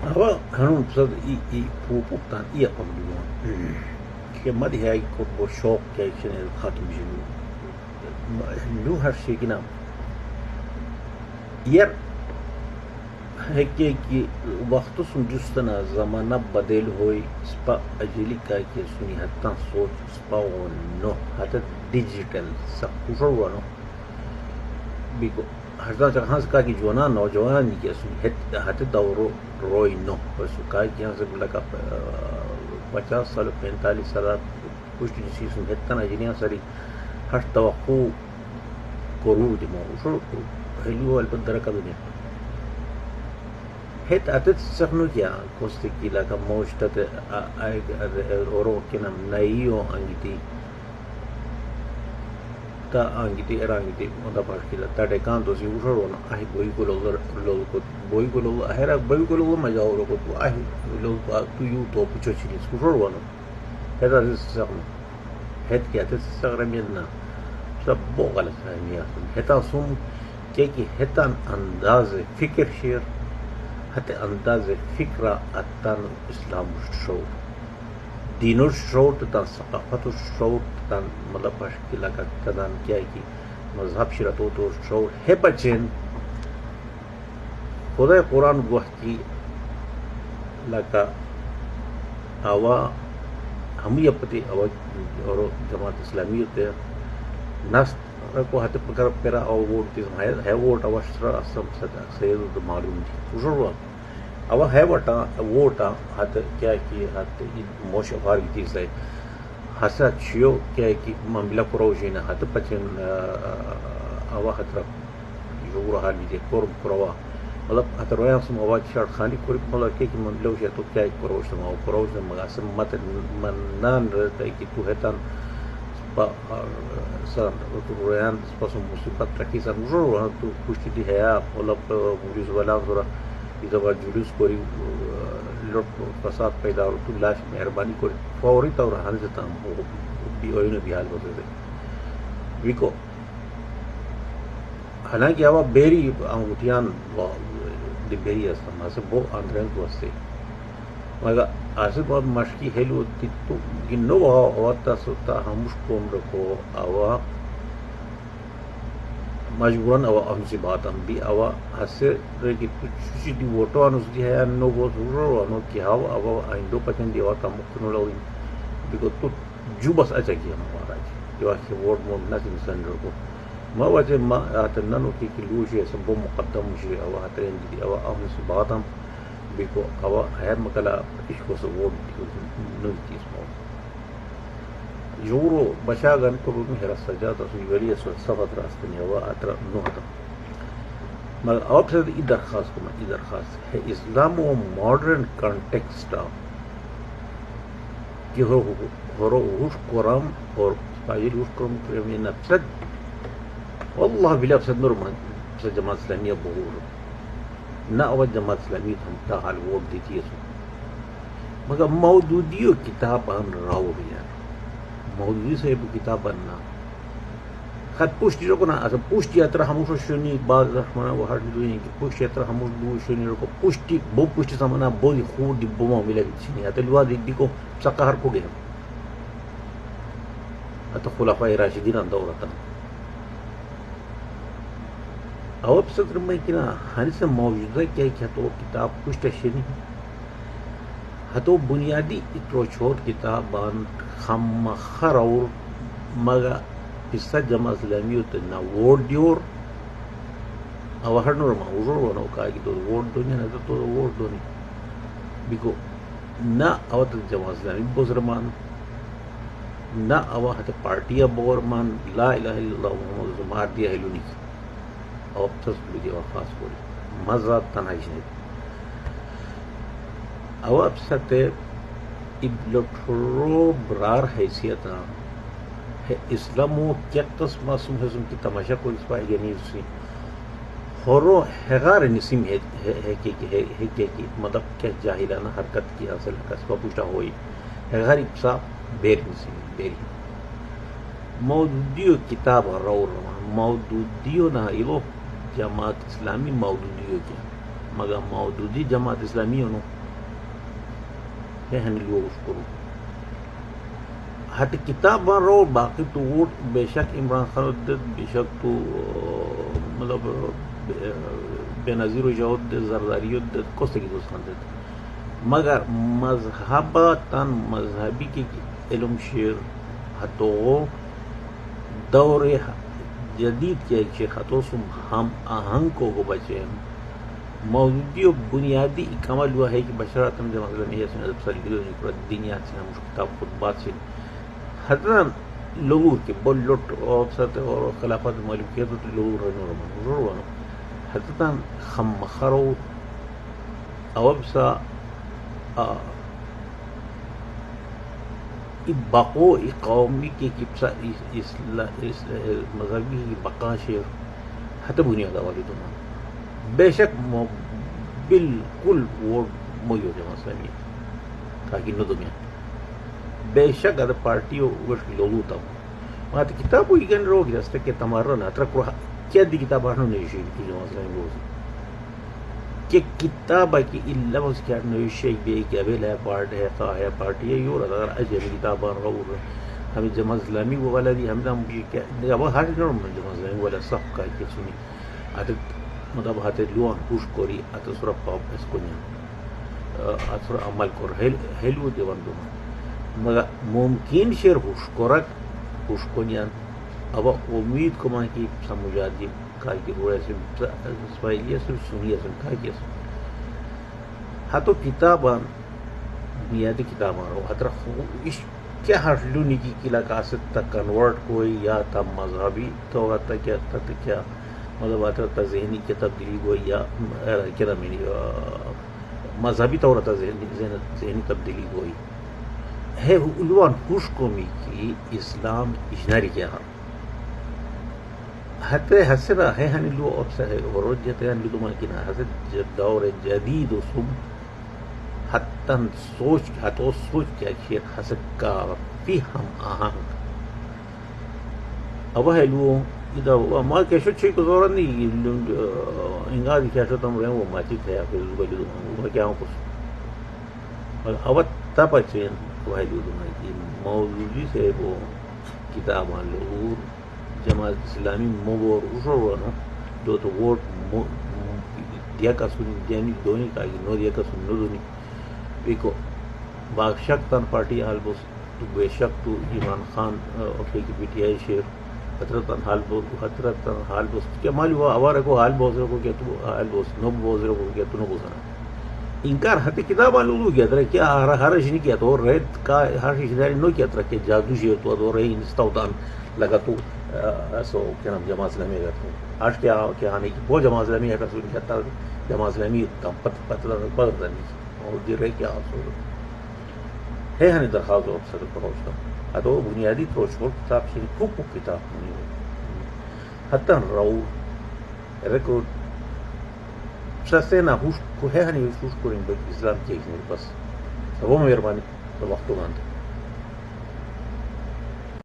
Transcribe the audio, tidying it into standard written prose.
Aber hanum sad i pupuktan iya pamduan. Ke madi hay ko bo şok ke içine hakim jinu. Lu her şey ki nam. Yer ہے کہ وقت سن جستنا زمانہ بدل ہوئی سپا اجلی کا کہ سنی حتاں سوچ سپا ونو حتى ڈیجیٹل سکوشر ونو بیکو حتاں چاہاں سے کہا کہ جوانا نوجوان کی سنی حتى دورو روئی نو بس کہا کہ یہاں سے لگا 50 سال 45 سال پشت جسی سن حتاں اجلیاں ساری ہر توقع کرو دی موشر حلو البت درکا دنیا het atet sakno kya koste kila ka moshtat oro kinam naiyo angiti erangiti oda bashkila tade kanto si usoro na ahi boy ko lo ahera boy ko lo majawro ko ahi lo tu yu to pucho chini usoro no heta sakno het kya atet sakramena sab bogal samiya heta sum ki hetan andaz fikr shir حتى انداز فكرة التان اسلام الشعور دين الشعور تان ثقافت الشعور تان مطلب مشكلة كتان كيا كي مذهب شرطو تو الشعور ہے بچن خدا قرآن گوحتی لکا آوا ہم یہ پتی آوا اور جماعت اسلامی ہوتے ناس کو ہاتھ پکر پیرا او ووٹ تیز ہے ووٹ اوشترا اسم صدا سید معلوم تھی وشروا او ہے وٹا ووٹا ہاتھ کیا کی ہاتھ موش فار کی تیز ہے ہسا چیو کیا کی مملا پروجینا ہاتھ پچن او ہاتھ یورا حالی دے کور کروا مطلب ہاتھ رویا سم او چار خالی کوری مطلب کہ مملا وش تو کیا پروش ما پروش ما اسم مت منان رہتا کہ تو ہتان رویان پسو مصیبت رکھی سر مجھے تو کچھ دی ہے مطلب مجھے والا ذرا یہ جلوس کوری لوٹ فساد پیدا ہو تو لاش مہربانی کوری فوری طور حال سے تام بھی ہوئی نہ بھی حال ہوتے تھے ویکو حالانکہ آوا بیری انگوٹیان دی بیری استم اسے بو اندرن کو اسے مگر اسے بہت مشکی ہیلو تو گنو ہوتا سوتا ہمش کوم رکھو آوا مجبوراً آوا ہم سے بات ہم بھی آوا ہسے کہ کچھ دی ووٹو انس دی ہے نو وہ ضرور انو کہ ہوا آوا ایندو پچن دی وقت مکھنو لو بیکو تو جو بس اچھا کی ہمارا جو کہ ووٹ مو نہ سنڈر کو ما وجہ ما اتننو کی لوجے سب مقدم شی آوا ترین دی آوا ہم سے بات ہم بیکو آوا ہے مکلا اس کو سے ووٹ نو کی اس یورو بشاغن کو بھی ہے سجاد اس ویلی اس صفات راست نہیں ہوا اتر نو ہتا مگر اب سے درخواست کو میں درخواست ہے اسلام و ماڈرن کانٹیکسٹ کہ ہو روش قرآن اور فاجر روش قرآن میں نفسد والله بلا فسد نورمان فسد جماعت اسلامیہ بہور نہ اول جماعت اسلامی ہم تا حال ووٹ دیتی ہے مگر موجودیو کتاب ہم راو بھی موجودی سے کتاب بننا خط پوشتی رو کنا اصلا پوشتی اترا ہموشو شنی بعض رحمانا و ہر دوئیں کہ پوشتی اترا ہموش دو شنی رو کو پوشتی بو پوشتی سامنا بودی خور دی بوما ملا گی شنی اتا لوا دی کو سقا ہر کو گیا اتا خلافہ راشدین اندورتا اواب صدر میں کنا ہنی سے موجودہ کیا کہ تو کتاب پوشتا شنی ہتو بنیادی اترو چھوٹ کتاب بان خم خر اور مگا قصہ جمع اسلامی ہوتے نہ ووٹ دیور او ہر نور ما وزور ونو کہا کہ تو ووٹ دونی نہ تو ووٹ دونی بیکو نہ اوت جمع اسلامی بزرمان نہ او ہت پارٹیا بورمان لا الہ الا اللہ محمد مار دیا ہلونی او تصل دی وفاس کولی مزہ تنہائی نہیں او اب ستے ابلٹرو برار حیثیت ہے اسلام و کیکٹس معصوم حزم کی تماشا کو اس پائے گیا نہیں اسی ہورو حغار نسیم ہے کہ مطلب کیا جاہلانہ حرکت کی حاصل قصبہ پوچھتا ہوئی حغار ابسا بیر نسیم بیری موجودیو کتاب رو رمان موجودیو نہ ایلو جماعت اسلامی موجودیو کیا مگا مودودی جماعت اسلامی نو ہے ہنی لوگ اس کو حتی کتاب بان رو باقی تو ووٹ بے شک عمران خان دد بے شک تو مطلب بے نظیر و جاود دد زرداری دد کوستے کی دوستان دد مگر مذہبتاً مذہبی کی علم شیر حتو دور جدید کے شیخ حتو سم ہم آہنگ کو بچے موجودی و بنیادی کمال ہوا ہے کہ بشراتم جمع اسلامیہ سے نظر سلیلو نکرد دینیات سے ہم کتاب خطبات سے حتراً لوگوں کے بول لٹ اور ساتھ اور خلافت ملکیت لوگوں رنو حتراً خم مخرو اوب سا بقو قومی کی کبسا مذہبی بقا شیر حتی بنیاد والی دونوں بے شک بالکل ووٹ مویو جمع اسلامی تاکہ نو دنیا بے شک ادھا پارٹی وش لوگو تا وہاں تا کتاب ہوئی گن رو گیا ستا کہ تمہارا نا ترک رہا کیا دی کتاب آنو نیشی کی جمع اسلامی روزی کہ کتاب کی اللہ اس کے نیشی بے کہ ابیل ہے پارٹ ہے خواہ ہے پارٹی ہے یور اگر اجل کتاب آن رو ہمیں جمع اسلامی وہ والا دی ہمیں دا مجھے کیا اب ہر نرم جمع اسلامی والا صف کا کہ سنی عدد مطلب ہاتھ لوان پوش کوری اتو سورا پاپ اس کو نیا اتو عمل کور ہیلو دیوان دوما مگر ممکن شیر پوش کورک پوش کو نیا اب امید کو ماں کی سمجھادی کائی کی روڑے سے سوائلیہ سے سنیہ سے کائی کی سے ہاتو کتابان بنیادی کتابان رو حتر اس کیا ہرلونی کی کلا کاسد تا کنورٹ کوئی یا تا مذہبی تو تا کیا مطلب آتا تا ذہنی کی تبدیلی ہوئی یا کیا میری مذہبی طور تا ذہنی تبدیلی ہوئی ہے علوان خوش قومی کی اسلام اجناری کیا حتی حسرہ ہے ہنی لو اب سے ہے ورود جاتے ہیں لدو مانکینا حسد دور جدید و سب حتاً سوچ کیا شیر حسد کا فی ہم آہنگ اب ہے لو اذا ما کیشو چھے کو زورا نہیں انگا دی کیشو تم رہے وہ ماچی تھے پھر زبالی دو وہ کیا ہوں کچھ اب تپا چین وہ ہے لو کی موضوعی سے وہ کتاب آن لو جماعت اسلامی مغور اشور ورنو دو تو ووٹ دیا کا سنی دیانی دونی کا نو دیا کا سنی نو دونی بیکو باق شک تن پارٹی حال بوس تو بے شک تو عمران خان اپنے کی پی ٹی آئی شیر حضرتاً حال بوس کیا مالی ہوا آوارہ کو حال بوز رکھو کیا تو حال بوس نو بوز رکھو کیا تو نو بوزانا انکار حتی کتاب آن لوگو کیا ترہ کیا ہر شنی کیا تو رہت کا ہر شنی نو کیا ترہ کہ جادو شیر تو ادو رہی انستاؤتان لگا تو ایسو کیا نام جماعت اسلامی ہے آج کیا آنے کی وہ جماعت اسلامی ہے رسول کیا تا جماعت اسلامی کم پتہ بدر دنی اور دیر رہے کیا آسو ہے ہنی درخواست اور صدر پروشتا ادو بنیادی پروشور کتاب شنی خوب کتاب ہونی ہو حتی رو رکو سستے نا ہوش کو ہے ہنی ہوش کریں بلکہ اسلام کی ایک میرے پاس وہ مہربانی تو وقتو گاندھا